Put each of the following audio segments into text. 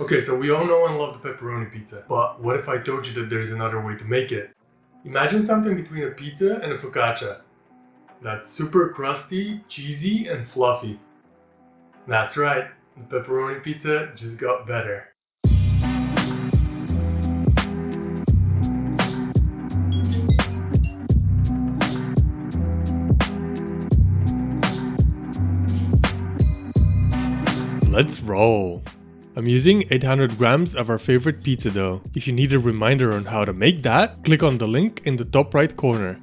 Okay, so we all know and love the pepperoni pizza, but what if I told you that there's another way to make it? Imagine something between a pizza and a focaccia. That's super crusty, cheesy, and fluffy. That's right, the pepperoni pizza just got better. Let's roll! I'm using 800 grams of our favorite pizza dough. If you need a reminder on how to make that, click on the link in the top right corner.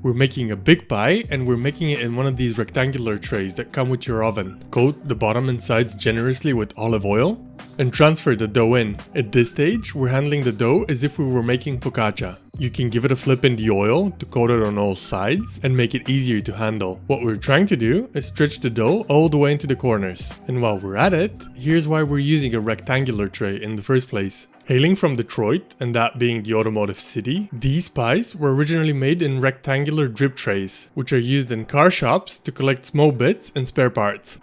We're making a big pie and we're making it in one of these rectangular trays that come with your oven. Coat the bottom and sides generously with olive oil and transfer the dough in. At this stage, we're handling the dough as if we were making focaccia. You can give it a flip in the oil to coat it on all sides and make it easier to handle. What we're trying to do is stretch the dough all the way into the corners. And while we're at it, here's why we're using a rectangular tray in the first place. Hailing from Detroit, and that being the automotive city, these pies were originally made in rectangular drip trays, which are used in car shops to collect small bits and spare parts.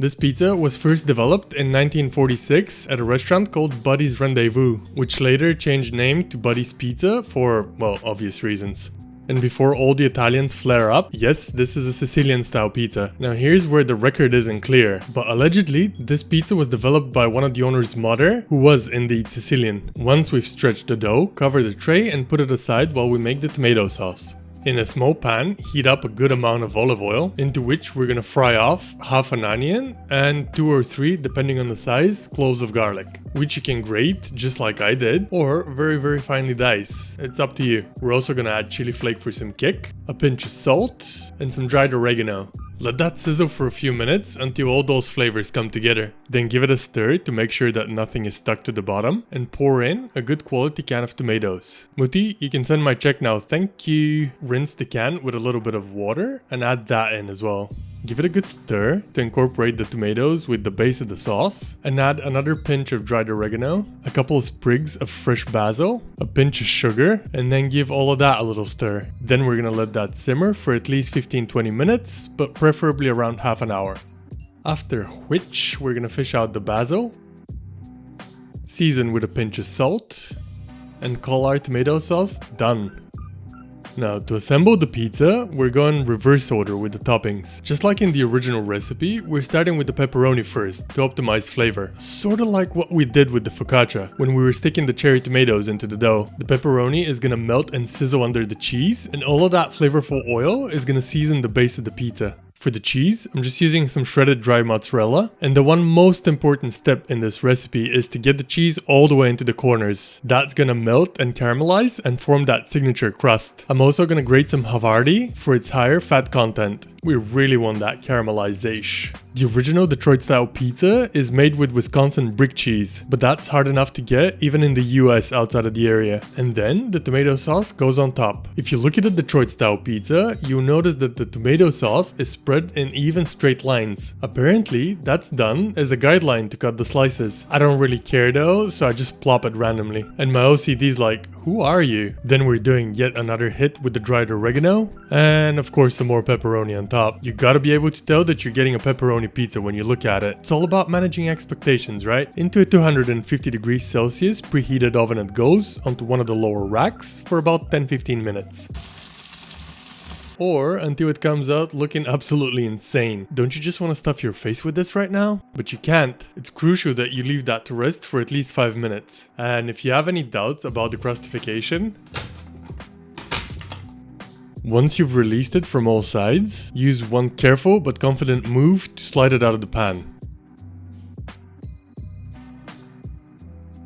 This pizza was first developed in 1946 at a restaurant called Buddy's Rendezvous, which later changed name to Buddy's Pizza for, well, obvious reasons. And before all the Italians flare up, yes, this is a Sicilian style pizza. Now here's where the record isn't clear, but allegedly this pizza was developed by one of the owner's mother, who was indeed Sicilian. Once we've stretched the dough, cover the tray and put it aside while we make the tomato sauce. In a small pan, heat up a good amount of olive oil, into which we're gonna fry off half an onion and 2 or 3, depending on the size, cloves of garlic, which you can grate just like I did, or very finely dice. It's up to you. We're also gonna add chili flake for some kick, a pinch of salt, and some dried oregano. Let that sizzle for a few minutes until all those flavors come together. Then give it a stir to make sure that nothing is stuck to the bottom and pour in a good quality can of tomatoes. Muti, you can send my check now, thank you. Rinse the can with a little bit of water and add that in as well. Give it a good stir to incorporate the tomatoes with the base of the sauce and add another pinch of dried oregano, a couple of sprigs of fresh basil, a pinch of sugar, and then give all of that a little stir. Then we're gonna let that simmer for at least 15-20 minutes, but preferably around half an hour. After which, we're gonna fish out the basil, season with a pinch of salt, and call our tomato sauce done. Now, to assemble the pizza, we're going reverse order with the toppings. Just like in the original recipe, we're starting with the pepperoni first to optimize flavor. Sorta like what we did with the focaccia, when we were sticking the cherry tomatoes into the dough. The pepperoni is gonna melt and sizzle under the cheese, and all of that flavorful oil is gonna season the base of the pizza. For the cheese, I'm just using some shredded dry mozzarella, and the one most important step in this recipe is to get the cheese all the way into the corners. That's gonna melt and caramelize and form that signature crust. I'm also gonna grate some Havarti for its higher fat content. We really want that caramelization. The original Detroit style pizza is made with Wisconsin brick cheese, but that's hard enough to get even in the US outside of the area. And then the tomato sauce goes on top. If you look at the Detroit style pizza, you'll notice that the tomato sauce is spread in even straight lines. Apparently, that's done as a guideline to cut the slices. I don't really care though, so I just plop it randomly. And my OCD's like, who are you? Then we're doing yet another hit with the dried oregano, and of course some more pepperoni on top. You gotta be able to tell that you're getting a pepperoni pizza when you look at it. It's all about managing expectations, right? Into a 250 degrees Celsius preheated oven it goes onto one of the lower racks for about 10-15 minutes. Or until it comes out looking absolutely insane. Don't you just want to stuff your face with this right now? But you can't. It's crucial that you leave that to rest for at least 5 minutes. And if you have any doubts about the crustification, once you've released it from all sides, use one careful but confident move to slide it out of the pan.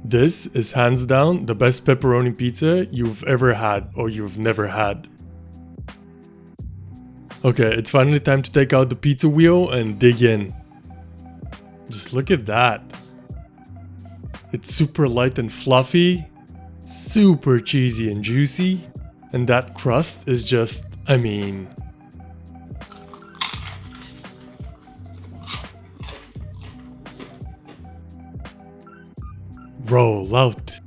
This is hands down the best pepperoni pizza you've ever had or you've never had. Okay, it's finally time to take out the pizza wheel and dig in. Just look at that. It's super light and fluffy, super cheesy and juicy, and that crust is just, I mean... roll out.